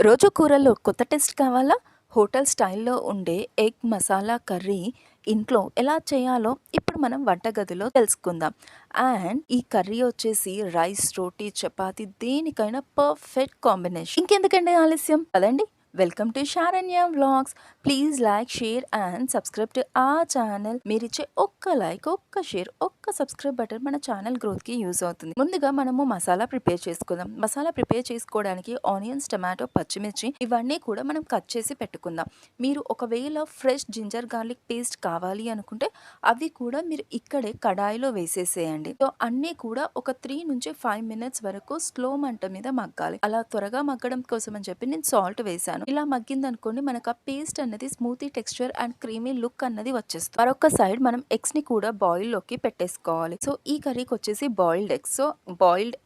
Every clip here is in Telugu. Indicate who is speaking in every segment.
Speaker 1: రోజు కూరల్లో కొత్త టేస్ట్ కావాలా? హోటల్ స్టైల్‌లో ఉండే ఎగ్ మసాలా కర్రీ ఇంట్లో ఎలా చేయాలో ఇప్పుడు మనం వంటగదిలో తెలుసుకుందాం. అండ్ ఈ కర్రీ వచ్చేసి రైస్, రోటీ, చపాతీ దేనికైనా పర్ఫెక్ట్ కాంబినేషన్. ఇంకెందుకండి ఆలస్యం? పదండి. Welcome to Saranya vlogs. Please like, share and subscribe to our channel. మీరిచ్చే ఒక్క లైక్, ఒక్క షేర్, ఒక్క సబ్స్క్రైబ్ బటన్ మన ఛానల్ గ్రోత్‌కి యూజ్ అవుతుంది. ముందుగా మనము మసాలా ప్రిపేర్ చేసుకుందాం. మసాలా ప్రిపేర్ చేసుకోవడానికి ఆనియన్స్, టమాటో, పచ్చిమిర్చి ఇవన్నీ కూడా మనం కట్ చేసి పెట్టుకుందాం. మీరు ఒకవేళ ఫ్రెష్ జింజర్ గార్లిక్ పేస్ట్ కావాలి అనుకుంటే అవి కూడా మీరు ఇక్కడే కడాయిలో వేసేసేయండి. సో అన్నీ కూడా ఒక 3-5 మినిట్స్ వరకు స్లో మంట మీద మగ్గాలి. అలా త్వరగా మగ్గడం కోసం అని చెప్పి నేను సాల్ట్ వేసాను. ఇలా మగ్గిందనుకోండి మనకు ఆ పేస్ట్ అనేది smoothie texture and creamy look అన్నది వచ్చేస్తుంది. మరొక సైడ్ మనం ఎగ్స్ ని కూడా బాయిల్ లోకి పెట్టేసుకోవాలి. సో ఈ కర్రీకి వచ్చేసి boiled eggs. So boiled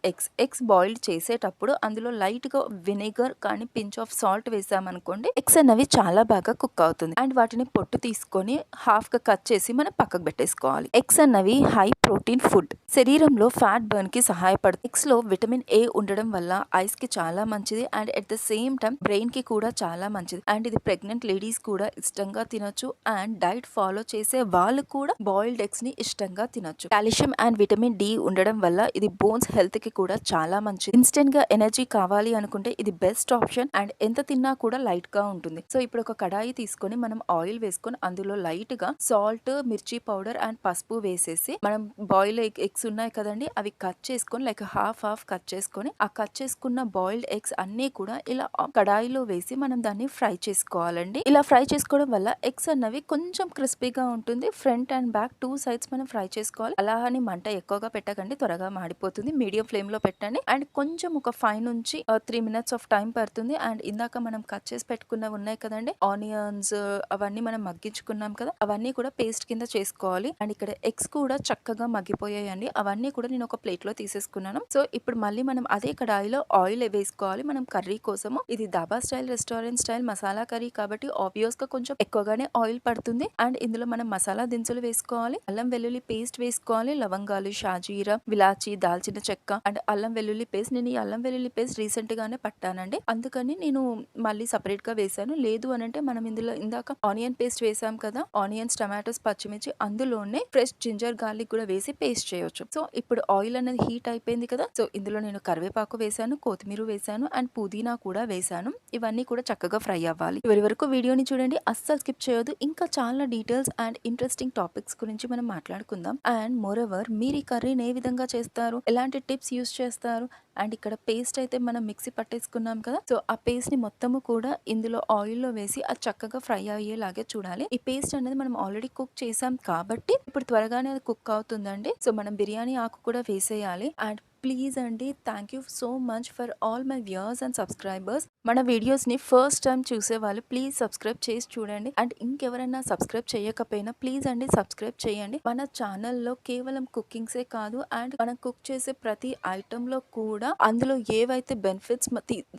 Speaker 1: eggs boiled చేసేటప్పుడు అందులో లైట్ గా విnegar కానీ పించ్ ఆఫ్ సాల్ట్ వేసామనుకోండి ఎగ్స్ అన్నవి చాలా బాగా కుక్ అవుతుంది. అండ్ వాటిని పొట్టు తీసుకొని హాఫ్ గా కట్ చేసి మనం పక్కకు పెట్టేసుకోవాలి. ఎగ్స్ అన్నవి హై ప్రోటీన్ ఫుడ్. శరీరంలో ఫ్యాట్ బర్న్ కి సహాయపడుతుంది. ఎగ్స్ లో విటమిన్ ఏ ఉండడం వల్ల ఐస్ కి చాలా మంచిది. And at the same time brain కి కూడా చాలా మంచిది. అండ్ ఇది ప్రెగ్నెంట్ లేడీస్ కూడా ఇష్టంగా తినొచ్చు. అండ్ డైట్ ఫాలో చేసే వాళ్ళు కూడా బాయిల్డ్ ఎగ్స్ ని ఇష్టంగా తినొచ్చు. కాల్షియం అండ్ విటమిన్ డి ఉండడం వల్ల ఇది బోన్స్ హెల్త్ కి కూడా చాలా మంచిది. ఇన్స్టెంట్ గా ఎనర్జీ కావాలి అనుకుంటే ఇది బెస్ట్ ఆప్షన్. అండ్ ఎంత తిన్నా కూడా లైట్ గా ఉంటుంది. సో ఇప్పుడు ఒక కడాయి తీసుకొని మనం ఆయిల్ వేసుకొని అందులో లైట్ గా సాల్ట్, మిర్చి పౌడర్ అండ్ పసుపు వేసేసి మనం బాయిల్ ఎగ్స్ ఉన్నాయి కదండి అవి కట్ చేసుకొని లైక్ హాఫ్ కట్ చేసుకొని ఆ కట్ చేసుకున్న బాయిల్డ్ ఎగ్స్ అన్ని కూడా ఇలా కడాయిలో వేసి మనం దాన్ని ఫ్రై చేసుకోవాలండి. ఇలా ఫ్రై చేసుకోవడం వల్ల ఎగ్స్ అన్నవి కొంచెం క్రిస్పీగా ఉంటుంది. ఫ్రంట్ అండ్ బ్యాక్ 2 సైడ్స్ మనం ఫ్రై చేసుకోవాలి. అలా అని మంట ఎక్కువగా పెట్టకండి, త్వరగా మాడిపోతుంది. మీడియం ఫ్లేమ్ లో పెట్టండి. అండ్ కొంచెం ఒక 5-3 మినిట్స్ ఆఫ్ టైం పడుతుంది. అండ్ ఇందాక మనం కట్ చేసి పెట్టుకున్నవి ఉన్నాయి కదండి ఆనియన్స్, అవన్నీ మనం మగ్గించుకున్నాం కదా అవన్నీ కూడా పేస్ట్ కింద చేసుకోవాలి. అండ్ ఇక్కడ ఎగ్స్ కూడా చక్కగా మగ్గిపోయాయండి. అవన్నీ కూడా నేను ఒక ప్లేట్ లో తీసేసుకున్నాను. సో ఇప్పుడు మళ్ళీ మనం అదే కడాయిలో ఆయిల్ వేసుకోవాలి మనం కర్రీ కోసము. ఇది dhaba style, restaurant style masala curry కాబట్టి ఆబ్వియస్ గా కొంచెం ఎక్కువగానే ఆయిల్ పడుతుంది. అండ్ ఇందులో మనం మసాలా దినుసులు వేసుకోవాలి. అల్లం వెల్లుల్లి పేస్ట్ వేసుకోవాలి. లవంగాలు, షాజీరా, విలాచి, దాల్చిన చెక్క అండ్ అల్లం వెల్లుల్లి పేస్ట్. నేను ఈ అల్లం వెల్లుల్లి పేస్ట్ రీసెంట్ గానే పట్టానండి, అందుకని నేను మళ్ళీ సపరేట్ గా వేసాను. లేదు అని అంటే మనం ఇందులో ఇందాక ఆనియన్ పేస్ట్ వేసాం కదా, ఆనియన్స్, టమాటోస్, పచ్చిమిర్చి అందులోనే ఫ్రెష్ జింజర్ గార్లిక్ కూడా వేసి పేస్ట్ చేయొచ్చు. సో ఇప్పుడు ఆయిల్ అనేది హీట్ అయిపోయింది కదా, సో ఇందులో నేను కరివేపాకు వేసాను, కొత్తిమీర వేసాను అండ్ పుదీనా కూడా వేసాను. ఇవన్నీ కూడా చక్కగా ఫ్రై అవ్వాలి. చివరి వరకు వీడియోని చూడండి, అస్సలు స్కిప్ చేయొద్దు. ఇంకా చాలా డీటెయిల్స్ అండ్ ఇంట్రెస్టింగ్ టాపిక్స్ గురించి మనం మాట్లాడుకుందాం. అండ్ మోర్ ఎవర్ మీరు ఈ కర్రీని ఏ విధంగా చేస్తారు, ఎలాంటి టిప్స్ యూస్ చేస్తారు. అండ్ ఇక్కడ పేస్ట్ అయితే మనం మిక్సీ పట్టేసుకున్నాం కదా, సో ఆ పేస్ట్ ని మొత్తము కూడా ఇందులో ఆయిల్ లో వేసి అది చక్కగా ఫ్రై అయ్యేలాగే చూడాలి. ఈ పేస్ట్ అనేది మనం ఆల్రెడీ కుక్ చేసాం కాబట్టి ఇప్పుడు త్వరగానే అది కుక్ అవుతుందండి. సో మనం బిర్యానీ ఆకు కూడా వేసేయాలి. అండ్ ప్లీజ్ అండి, thank you so much for all my viewers and subscribers. మన వీడియోస్ ని ఫస్ట్ టైం చూసే వాళ్ళు ప్లీజ్ సబ్స్క్రైబ్ చేసి చూడండి. అండ్ ఇంకెవరైనా సబ్స్క్రైబ్ చేయకపోయినా ప్లీజ్ అండి సబ్స్క్రైబ్ చేయండి. మన ఛానల్లో కేవలం కుకింగ్సే కాదు, అండ్ మనం కుక్ చేసే ప్రతి ఐటమ్ లో కూడా అందులో ఏవైతే బెనిఫిట్స్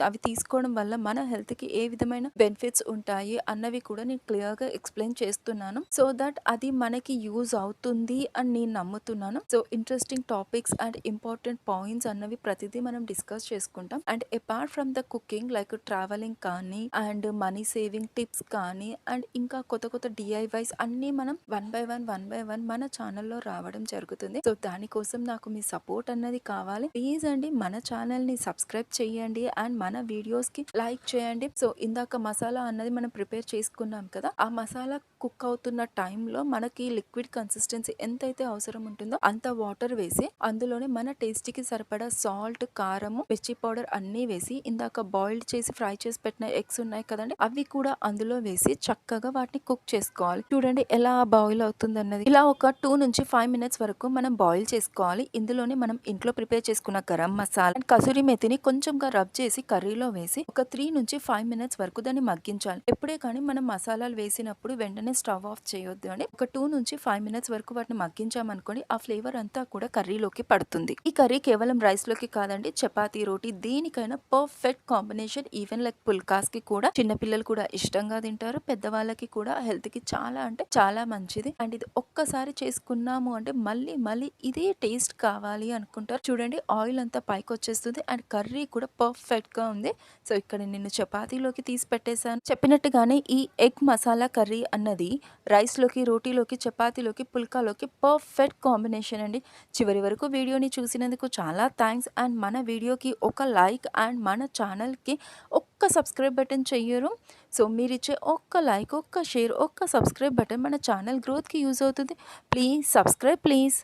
Speaker 1: అవి తీసుకోవడం వల్ల మన హెల్త్ కి ఏ విధమైన బెనిఫిట్స్ ఉంటాయి అన్నవి కూడా నేను క్లియర్ గా ఎక్స్ప్లెయిన్ చేస్తున్నాను. సో దట్ అది మనకి యూజ్ అవుతుంది అని నేను నమ్ముతున్నాను. So interesting topics and important points అన్నవి ప్రతిదీ మనం డిస్కస్ చేసుకుంటాం. And apart from the cooking like travelling కానీ అండ్ మనీ సేవింగ్ టిప్స్ కానీ అండ్ ఇంకా కొత్త కొత్త డిఐవైస్ అన్ని మనం వన్ బై వన్ మన ఛానల్లో రావడం జరుగుతుంది. సో దానికోసం నాకు మీ సపోర్ట్ అన్నది కావాలి. ప్లీజ్ అండి మన ఛానల్ ని సబ్స్క్రైబ్ చేయండి అండ్ మన వీడియోస్ కి లైక్ చేయండి. సో ఇందాక మసాలా అన్నది మనం ప్రిపేర్ చేసుకున్నాం కదా, ఆ మసాలా కుక్ అవుతున్న టైంలో మనకి లిక్విడ్ కన్సిస్టెన్సీ ఎంతైతే అవసరం ఉంటుందో అంత వాటర్ వేసి అందులోనే మన టేస్ట్ కి సరిపడా సాల్ట్, కారము, మిర్చి పౌడర్ అన్ని వేసి ఇందాక బాయిల్డ్ చేసి ఫ్రై చేసి పెట్టిన ఎగ్స్ ఉన్నాయి కదండి అవి కూడా అందులో వేసి చక్కగా వాటిని కుక్ చేసుకోవాలి. చూడండి ఎలా బాయిల్ అవుతుంది అన్నది. ఇలా ఒక 2-5 మినిట్స్ వరకు మనం బాయిల్ చేసుకోవాలి. ఇందులోనే మనం ఇంట్లో ప్రిపేర్ చేసుకున్న గరం మసాలా అండ్ కసూరి మెతిని కొంచెంగా రబ్ చేసి కర్రీలో వేసి ఒక 3-5 మినిట్స్ వరకు దాన్ని మగ్గించాలి. ఎప్పుడే కానీ మనం మసాలాలు వేసినప్పుడు వెంటనే స్టవ్ ఆఫ్ చేయొద్దు అండి. ఒక 2-5 మినిట్స్ వరకు వాటిని మగ్గించామనుకోండి ఆ ఫ్లేవర్ అంతా కూడా కర్రీలోకి పడుతుంది. ఈ కర్రీకి కేవలం రైస్‌లోకి కాదండి, చపాతీ, రోటీ దేనికైనా పర్ఫెక్ట్ కాంబినేషన్. ఈవెన్ లైక్ పుల్కాస్‌కి కూడా చిన్న పిల్లలు కూడా ఇష్టంగా తింటారు. పెద్దవాళ్ళకి కూడా హెల్త్‌కి చాలా అంటే చాలా మంచిది. అండ్ ఇది ఒక్కసారి చేసుకున్నాము అంటే మళ్ళీ మళ్ళీ ఇదే టేస్ట్ కావాలి అనుకుంటారు. చూడండి ఆయిల్ అంతా పైకొచ్చేస్తుంది అండ్ కర్రీ కూడా పర్ఫెక్ట్‌గా ఉంది. సో, ఇక్కడ నేను చపాతీలోకి తీసి పెట్టేసాను. చెప్పినట్టుగానే ఈ ఎగ్ మసాలా కర్రీ అన్నది రైస్‌లోకి, రోటీలోకి, చపాతీలోకి, పుల్కాలోకి పర్ఫెక్ట్ కాంబినేషన్ అండి. చివరి వరకు వీడియోని చూసినందుకు చాలా థాంక్స్. అండ్ మన వీడియోకి ఒక లైక్ అండ్ మన ఛానల్‌కి ఒక్క సబ్స్క్రైబ్ బటన్ చెయ్యరు. సో, మీరిచ్చే ఒక్క లైక్, ఒక్క షేర్, ఒక్క సబ్స్క్రైబ్ బటన్ మన ఛానల్ గ్రోత్‌కి యూజ్ అవుతుంది. Please subscribe please.